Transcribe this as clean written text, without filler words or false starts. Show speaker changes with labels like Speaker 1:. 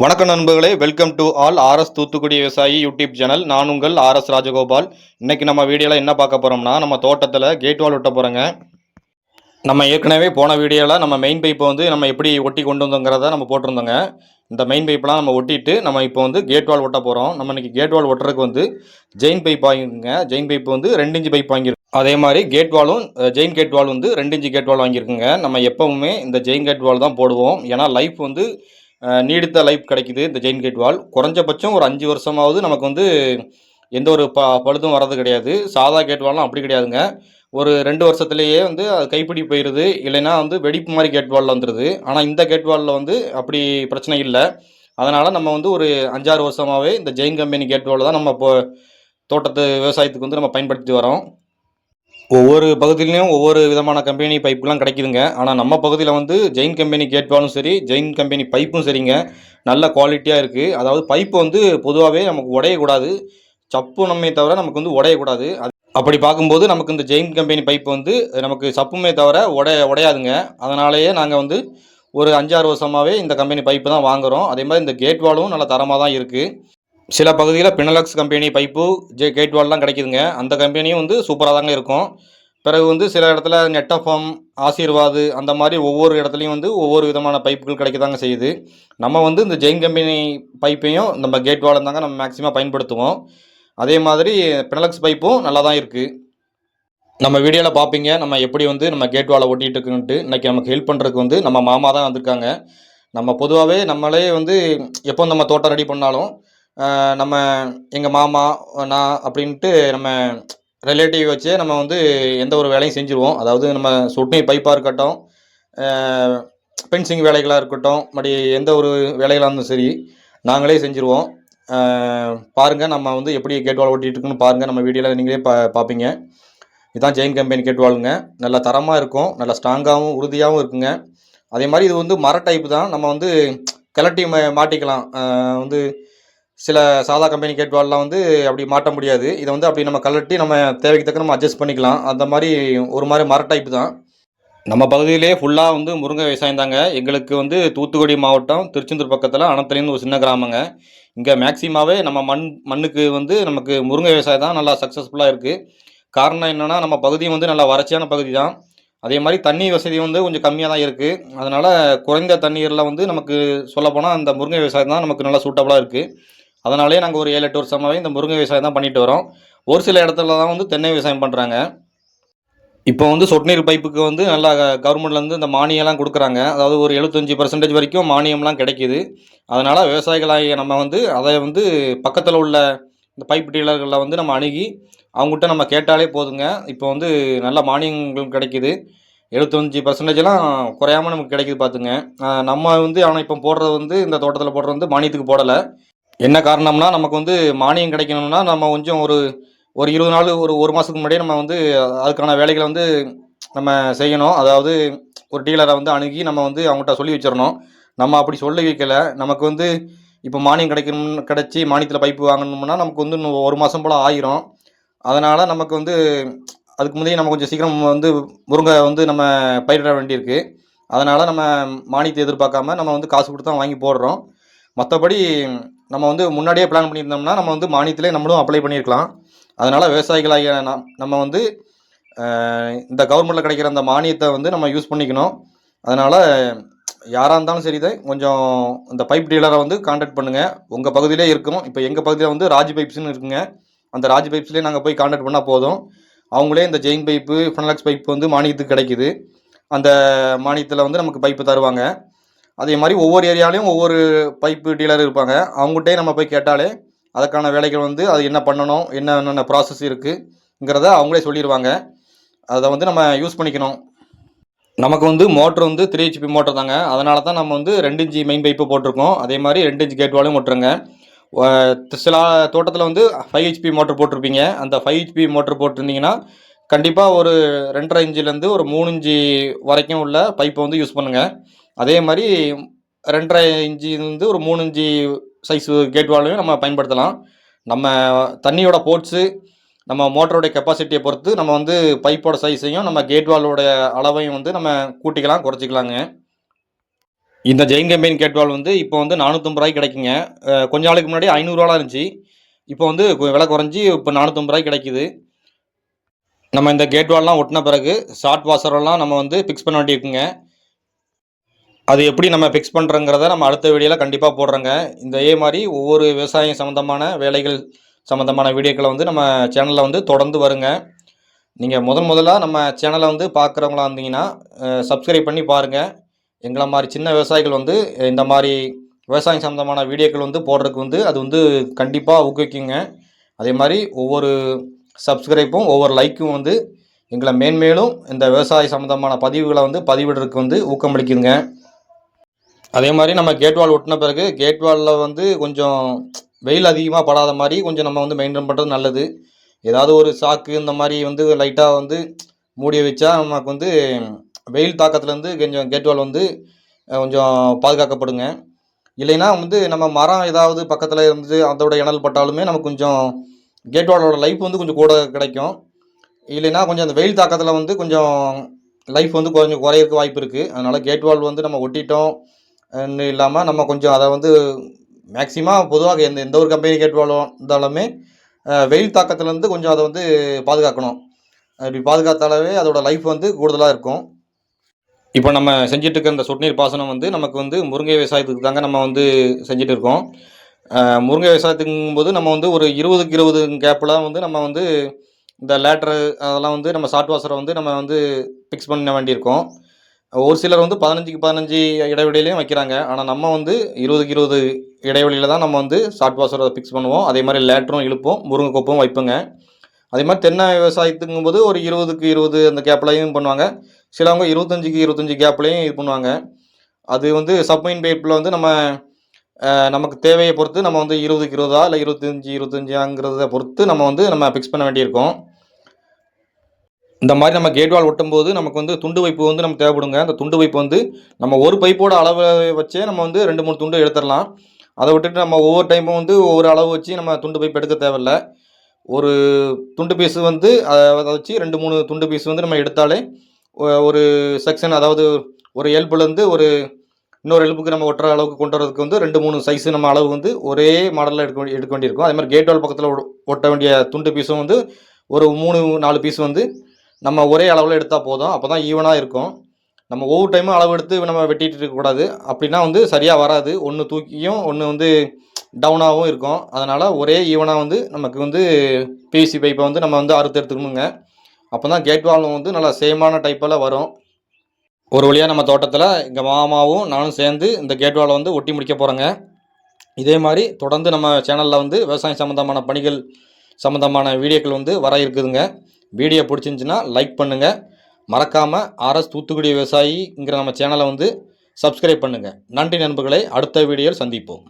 Speaker 1: வணக்கம் நண்பர்களே, welcome to all RS Thoothukudi விவசாயி யூடியூப் சேனல். நான் உங்கள் ஆர்எஸ் ராஜகோபால். இன்னைக்கு நம்ம வீடியோவில் என்ன பார்க்க போகிறோம்னா, நம்ம தோட்டத்தில் கேட் வால் ஒட்ட போகிறோங்க. நம்ம ஏற்கனவே போன வீடியோவில் நம்ம மெயின் பைப்பை வந்து நம்ம எப்படி ஒட்டி கொண்டு வந்தோங்கிறத நம்ம போட்டிருந்தோங்க. இந்த மெயின் பைப்பெலாம் நம்ம ஒட்டிட்டு நம்ம இப்போ வந்து கேட் வால் ஒட்ட போகிறோம். நம்ம இன்றைக்கி கேட் வால் ஒட்டுறதுக்கு வந்து ஜெயின் பைப் வாங்கிருங்க. ஜெயின் பைப் வந்து 2 இன்ச்சு பைப் வாங்கியிருக்கோம். அதே மாதிரி கேட் வாலும் ஜெயின் கேட் வால் வந்து 2 இன்ச்சு கேட் வால் வாங்கியிருக்குங்க. நம்ம எப்போவுமே இந்த ஜெயின் கேட் வால் தான் போடுவோம். ஏன்னா லைஃப் வந்து நீடித்த லைஃப் கிடைக்குது இந்த ஜெயின் கேட் வால். குறைஞ்சபட்சம் ஒரு 5 வருஷமாவது நமக்கு வந்து எந்த ஒரு பழுதும் வர்றது கிடையாது. சாதா கேட் வால்லாம் அப்படி கிடையாதுங்க. ஒரு 2 வருஷத்துலேயே வந்து அது கைப்பிடி போயிடுது, இல்லைன்னா வந்து வெடிப்பு மாதிரி கேட் வாலில் வந்துடுது. ஆனால் இந்த கேட் வாலில் வந்து அப்படி பிரச்சனை இல்லை. அதனால் நம்ம வந்து ஒரு 5-6 வருஷமாகவே இந்த ஜெயின் கம்பெனி கேட் வால் தான் நம்ம இப்போ தோட்டத்து விவசாயத்துக்கு வந்து நம்ம பயன்படுத்தி வரோம். ஒவ்வொரு பகுதியிலையும் ஒவ்வொரு விதமான கம்பெனி பைப்புலாம் கிடைக்குதுங்க. ஆனால் நம்ம பகுதியில் வந்து ஜெயின் கம்பெனி கேட் வாலும் சரி, ஜெயின் கம்பெனி பைப்பும் சரிங்க, நல்ல குவாலிட்டியாக இருக்குது. அதாவது பைப்பு வந்து பொதுவாகவே நமக்கு உடையக்கூடாது, சப்புனமே தவிர நமக்கு வந்து உடையக்கூடாது. அப்படி பார்க்கும்போது நமக்கு இந்த ஜெயின் கம்பெனி பைப்பு வந்து நமக்கு சப்புமே தவிர உடையாதுங்க. அதனாலேயே நாங்கள் வந்து ஒரு 5-6 வருஷமாகவே இந்த கம்பெனி பைப்பு தான் வாங்குகிறோம். அதே மாதிரி இந்த கேட் வாலும் நல்ல தரமாக தான் இருக்குது. சில பகுதியில் பினலக்ஸ் கம்பெனி பைப்பு கேட் வால்லாம் கிடைக்குதுங்க. அந்த கம்பெனியும் வந்து சூப்பராக தாங்க இருக்கும். பிறகு வந்து சில இடத்துல நெட்டஃபம், ஆசீர்வாது, அந்த மாதிரி ஒவ்வொரு இடத்துலையும் வந்து ஒவ்வொரு விதமான பைப்புகள் கிடைக்க தாங்க செய்யுது. நம்ம வந்து இந்த ஜெயின் கம்பெனி பைப்பையும் நம்ம கேட் வாலும் தாங்க நம்ம மேக்ஸிமம் பயன்படுத்துவோம். அதே மாதிரி பினலக்ஸ் பைப்பும் நல்லா தான் இருக்குது. நம்ம வீடியோவில் பார்ப்பீங்க நம்ம எப்படி வந்து நம்ம கேட் வாலை ஒட்டிகிட்டு இருக்குன்ட்டு. இன்றைக்கி நமக்கு ஹெல்ப் பண்ணுறதுக்கு வந்து நம்ம மாமா தான் வந்திருக்காங்க. நம்ம பொதுவாகவே நம்மளே வந்து எப்போ நம்ம தோட்டம் ரெடி பண்ணாலும் நம்ம எங்கள் மாமா, நான் அப்படின்ட்டு நம்ம ரிலேட்டிவ் வச்சு நம்ம வந்து எந்த ஒரு வேலையும் செஞ்சுருவோம். அதாவது நம்ம சொட்டு பைப்பாக இருக்கட்டும், பென்சிங் வேலைகளாக இருக்கட்டும், மறுபடி எந்த ஒரு வேலைகளாக இருந்தாலும் சரி நாங்களே செஞ்சுருவோம். பாருங்கள் நம்ம வந்து எப்படி கேட் வால் ஓட்டிகிட்டு இருக்குன்னு பாருங்கள். நம்ம வீடியோவில் நீங்களே பார்ப்பீங்க. இதுதான் ஜெயின் கம்பெனி கேட் வாலுங்க. நல்ல தரமாக இருக்கும், நல்ல ஸ்ட்ராங்காகவும் உறுதியாகவும் இருக்குங்க. அதே மாதிரி இது வந்து மர டைப்பு தான். நம்ம வந்து கிளட்டி மாட்டிக்கலாம். வந்து சில சாதா கம்பெனி கேட் வால்லாம் வந்து அப்படி மாட்ட முடியாது. இதை வந்து அப்படி நம்ம கழட்டி நம்ம தேவைக்கு தக்க நம்ம அட்ஜஸ்ட் பண்ணிக்கலாம். அந்த மாதிரி ஒரு மாதிரி மர டைப்பு தான். நம்ம பகுதியிலே ஃபுல்லாக வந்து முருங்கை விவசாயம் தாங்க. எங்களுக்கு வந்து தூத்துக்குடி மாவட்டம் திருச்செந்தூர் பக்கத்தில் அனத்தலின்னு ஒரு சின்ன கிராமங்க. இங்கே மேக்சிமாவே நம்ம மண்ணுக்கு வந்து நமக்கு முருங்கை விவசாயம் தான் நல்லா சக்ஸஸ்ஃபுல்லாக இருக்குது. காரணம் என்னென்னா நம்ம பகுதியும் வந்து நல்லா வறட்சியான பகுதி தான். அதே மாதிரி தண்ணி வசதி வந்து கொஞ்சம் கம்மியாக தான் இருக்குது. அதனால் குறைந்த தண்ணீரில் வந்து நமக்கு சொல்லப்போனால் அந்த முருங்கை விவசாயம் தான் நமக்கு நல்லா சூட்டபுளாக இருக்குது. அதனாலே நாங்கள் ஒரு 7-8 வருஷமாகவே இந்த முருங்கை விவசாயம் தான் பண்ணிட்டு வரோம். ஒரு சில இடத்துல தான் வந்து தென்னை விவசாயம் பண்ணுறாங்க. இப்போ வந்து சொட்டு நீர் பைப்புக்கு வந்து நல்லா கவர்மெண்ட்லேருந்து இந்த மானியம்லாம் கொடுக்குறாங்க. அதாவது ஒரு 75% வரைக்கும் மானியம்லாம் கிடைக்கிது. அதனால் விவசாயிகளாகிய நம்ம வந்து அதை வந்து பக்கத்தில் உள்ள இந்த பைப் டீலர்களில் வந்து நம்ம அணுகி அவங்ககிட்ட நம்ம கேட்டாலே போதுங்க. இப்போ வந்து நல்ல மானியங்கள் கிடைக்கிது. 75%லாம் குறையாமல் நமக்கு கிடைக்கிது பார்த்துங்க. நம்ம வந்து அவனை இப்போ போடுறது வந்து இந்த தோட்டத்தில் போடுறது வந்து மானியத்துக்கு போடலை. என்ன காரணம்னா நமக்கு வந்து மானியம் கிடைக்கணும்னா நம்ம கொஞ்சம் ஒரு ஒரு 20 நாள் ஒரு மாதத்துக்கு முன்னாடியே நம்ம வந்து அதுக்கான வேலைகளை வந்து நம்ம செய்யணும். அதாவது ஒரு டீலரை வந்து அணுகி நம்ம வந்து அவங்ககிட்ட சொல்லி வச்சிடணும். நம்ம அப்படி சொல்லி வைக்கல. நமக்கு வந்து இப்போ மானியம் கிடச்சி மானியத்தில் பைப்பு வாங்கணும்னா நமக்கு வந்து இன்னும் ஒரு மாதம் போல் ஆயிரும். அதனால் நமக்கு வந்து அதுக்கு முந்தைய நம்ம கொஞ்சம் சீக்கிரம் வந்து முருங்கை வந்து நம்ம பயிரிட வேண்டியிருக்கு. அதனால் நம்ம மானியத்தை எதிர்பார்க்காம நம்ம வந்து காசு கொடுத்து தான் வாங்கி போடுறோம். மற்றபடி நம்ம வந்து முன்னாடியே பிளான் பண்ணியிருந்தோம்னா நம்ம வந்து மானியத்திலே நம்மளும் அப்ளை பண்ணியிருக்கலாம். அதனால் விவசாயிகளாகிய நம்ம வந்து இந்த கவர்மெண்ட்டில் கிடைக்கிற அந்த மானியத்தை வந்து நம்ம யூஸ் பண்ணிக்கணும். அதனால் யாராக இருந்தாலும் சரி தான் கொஞ்சம் இந்த பைப் டீலரை வந்து கான்டாக்ட் பண்ணுங்கள். உங்கள் பகுதியிலே இருக்கும். இப்போ எங்கள் பகுதியில் வந்து ராஜ் பைப்ஸ்னு இருக்குங்க. அந்த ராஜ் பைப்ஸ்லேயே நாங்கள் போய் கான்டாக்ட் பண்ணால் போதும். அவங்களே இந்த ஜெயின் பைப்பு, ஃபினலக்ஸ் பைப்பு வந்து மானியத்துக்கு கிடைக்குது. அந்த மானியத்தில் வந்து நமக்கு பைப்பு தருவாங்க. அதே மாதிரி ஒவ்வொரு ஏரியாலையும் ஒவ்வொரு பைப்பு டீலர் இருப்பாங்க. அவங்ககிட்டே நம்ம போய் கேட்டாலே அதுக்கான வேலைகள் வந்து அது என்ன பண்ணணும், என்னென்ன ப்ராசஸ் இருக்குங்கிறத அவங்களே சொல்லிடுவாங்க. அதை வந்து நம்ம யூஸ் பண்ணிக்கணும். நமக்கு வந்து மோட்ரு வந்து 3 HP மோட்டர் தாங்க. அதனால தான் நம்ம வந்து 2 இன்ச்சு மெயின் பைப்பு போட்டிருக்கோம். அதே மாதிரி 2 இன்ச்சு கேட் வாலும் போட்டுருங்க. சில தோட்டத்தில் வந்து 5 HP மோட்டர் போட்டிருப்பீங்க. அந்த 5 HP மோட்டர் போட்டிருந்தீங்கன்னா கண்டிப்பாக ஒரு 2.5 இன்ச்சிலேருந்து ஒரு 3 இன்ச்சு வரைக்கும் உள்ள பைப்பை வந்து யூஸ் பண்ணுங்கள். அதே மாதிரி 2.5 இன்ச்சிலேருந்து ஒரு 3 இன்ச்சு சைஸ் கேட் வாலையும் நம்ம பயன்படுத்தலாம். நம்ம தண்ணியோட போர்ட்ஸு, நம்ம மோட்டரோடைய கெப்பாசிட்டியை பொறுத்து நம்ம வந்து பைப்போட சைஸையும் நம்ம கேட் வாலோட அளவையும் வந்து நம்ம கூட்டிக்கலாம், குறைச்சிக்கலாங்க. இந்த ஜெயின் கம்பெனி கேட் வால் வந்து இப்போ வந்து 450 ரூபாய்க்கு கிடைக்குங்க. கொஞ்ச நாளுக்கு முன்னாடி 500 ரூபாலாம் இருந்துச்சு. இப்போ வந்து விலை குறைஞ்சி இப்போ 450 ரூபாய்க்கு கிடைக்குது. நம்ம இந்த கேட் வால்லாம் ஒட்டின பிறகு ஷார்ட் வாஷரெல்லாம் நம்ம வந்து ஃபிக்ஸ் பண்ண வேண்டியிருக்குங்க. அது எப்படி நம்ம ஃபிக்ஸ் பண்ணுறோங்கிறத நம்ம அடுத்த வீடியோவில் கண்டிப்பாக போடுறோங்க. இதே மாதிரி ஒவ்வொரு விவசாயம் சம்மந்தமான வேலைகள் சம்மந்தமான வீடியோக்களை வந்து நம்ம சேனலில் வந்து தொடர்ந்து வருங்க. நீங்கள் முதலாக நம்ம சேனலை வந்து பார்க்குறவங்களா இருந்தீங்கன்னா சப்ஸ்கிரைப் பண்ணி பாருங்கள். எங்களை மாதிரி சின்ன விவசாயிகள் வந்து இந்த மாதிரி விவசாயம் சம்மந்தமான வீடியோக்கள் வந்து போடுறதுக்கு வந்து அது வந்து கண்டிப்பாக ஊக்குவிக்குங்க. அதே மாதிரி ஒவ்வொரு சப்ஸ்கிரைப்பும் ஒவ்வொரு லைக்கும் வந்து எங்களை மேன்மேலும் இந்த விவசாய சம்மந்தமான பதிவுகளை வந்து பதிவிடுறதுக்கு வந்து ஊக்கமளிக்குதுங்க. அதே மாதிரி நம்ம கேட் வால் ஒட்டின பிறகு கேட் வாலில் வந்து கொஞ்சம் வெயில் அதிகமாக படாத மாதிரி கொஞ்சம் நம்ம வந்து மெயின்டைன் பண்ணுறது நல்லது. ஏதாவது ஒரு சாக்கு இந்த மாதிரி வந்து லைட்டாக வந்து மூடி வச்சா நமக்கு வந்து வெயில் தாக்கத்துலேருந்து கொஞ்சம் கேட் வால் வந்து கொஞ்சம் பாதுகாக்கப்படுங்க. இல்லைன்னா வந்து நம்ம மரம் ஏதாவது பக்கத்தில் இருந்து அதோட இணல் பட்டாலுமே நமக்கு கொஞ்சம் கேட் வாலோட லைஃப் வந்து கொஞ்சம் கூட கிடைக்கும். இல்லைன்னா கொஞ்சம் அந்த வெயில் தாக்கத்தில் வந்து கொஞ்சம் லைஃப் வந்து கொஞ்சம் குறையிறதுக்கு வாய்ப்பு இருக்குது. அதனால் கேட் வால் வந்து நம்ம ஒட்டிட்டோம் இல்லாமல் நம்ம கொஞ்சம் அதை வந்து மேக்ஸிமம் பொதுவாக எந்த ஒரு கம்பெனி கேட் வால் இருந்தாலுமே வெயில் தாக்கத்துலேருந்து கொஞ்சம் அதை வந்து பாதுகாக்கணும். இப்படி பாதுகாத்தாலே அதோட லைஃப் வந்து கூடுதலாக இருக்கும். இப்போ நம்ம செஞ்சுட்டு இருக்க இந்த சொட்டு நீர் பாசனம் வந்து நமக்கு வந்து முருங்கை விவசாயத்துக்கு தாங்க நம்ம வந்து செஞ்சுட்டு இருக்கோம். முருங்கை விவசாயத்துக்கும்போது நம்ம வந்து ஒரு 20க்கு 20 கேப்பில் வந்து நம்ம வந்து இந்த லேட்ரு அதெல்லாம் வந்து நம்ம ஷார்ட் வாஷரை வந்து நம்ம வந்து ஃபிக்ஸ் பண்ண வேண்டியிருக்கோம். ஒரு சிலர் வந்து 15க்கு 15 இடைவெளியிலையும் வைக்கிறாங்க. ஆனால் நம்ம வந்து 20க்கு 20 இடைவெளியில் தான் நம்ம வந்து ஷார்ட் வாஷரை ஃபிக்ஸ் பண்ணுவோம். அதே மாதிரி லேட்டரும் இழுப்போம், முருங்கை கொப்பும் வைப்போங்க. அதே மாதிரி தென்னை விவசாயத்துக்கும்போது ஒரு 20க்கு 20 அந்த கேப்லையும் பண்ணுவாங்க. சிலவங்க 25க்கு 25 கேப்லையும் இது பண்ணுவாங்க. அது வந்து சப்மைன் பைப்பில் வந்து நம்ம நமக்கு தேவையை பொறுத்து நம்ம வந்து 20க்கு 20 இல்லை 25 25ங்கிறத பொறுத்து நம்ம வந்து நம்ம ஃபிக்ஸ் பண்ண வேண்டியிருக்கோம். இந்த மாதிரி நம்ம கேட் வால் ஒட்டும்போது நமக்கு வந்து துண்டு வைப்பு வந்து நமக்கு தேவைப்படுங்க. அந்த துண்டு வைப்பு வந்து நம்ம ஒரு பைப்போட அளவை வச்சே நம்ம வந்து 2-3 துண்டு எடுத்துடலாம். அதை விட்டுட்டு நம்ம ஒவ்வொரு டைமும் வந்து ஒவ்வொரு அளவு வச்சு நம்ம துண்டு பைப் எடுக்க தேவையில்ல. ஒரு துண்டு பீஸு வந்து அதை வச்சு 2-3 துண்டு பீஸ் வந்து நம்ம எடுத்தாலே ஒரு செக்ஷன், அதாவது ஒரு எல்புலேருந்து ஒரு இன்னொரு எலும்புக்கு நம்ம ஒட்டுற அளவுக்கு கொண்டு வரதுக்கு வந்து 2-3 சைஸு நம்ம அளவு வந்து ஒரே மாடலில் எடுக்க வேண்டியிருக்கும். அதே மாதிரி கேட் வால் பக்கத்தில் ஒட்ட வேண்டிய துண்டு பீஸும் வந்து ஒரு 3-4 பீஸ் வந்து நம்ம ஒரே அளவில் எடுத்தால் போதும். அப்போ தான் ஈவனாக இருக்கும். நம்ம ஒவ்வொரு டைமும் அளவு எடுத்து நம்ம வெட்டிகிட்டு இருக்கக்கூடாது. அப்படின்னா வந்து சரியாக வராது. ஒன்று தூக்கியும் ஒன்று வந்து டவுனாகவும் இருக்கும். அதனால் ஒரே ஈவனாக வந்து நமக்கு வந்து பிவிசி பைப்பை வந்து நம்ம வந்து அறுத்து எடுத்துக்கணுங்க. அப்போ தான் கேட் வாலும் வந்து நல்லா சேமான டைப்பில் வரும். ஒரு வழியாக நம்ம தோட்டத்தில் எங்கள் மாமாவும் நானும் சேர்ந்து இந்த கேட் வாலை வந்து ஒட்டி முடிக்க போகிறோங்க. இதே மாதிரி தொடர்ந்து நம்ம சேனலில் வந்து விவசாயம் சம்மந்தமான பணிகள் சம்மந்தமான வீடியோக்கள் வந்து வர இருக்குதுங்க. வீடியோ பிடிச்சிருந்துச்சின்னா லைக் பண்ணுங்கள். மறக்காமல் ஆர்எஸ் தூத்துக்குடி விவசாயிங்கிற நம்ம சேனலை வந்து சப்ஸ்கிரைப் பண்ணுங்கள். நன்றி நண்பர்களே, அடுத்த வீடியோவில் சந்திப்போம்.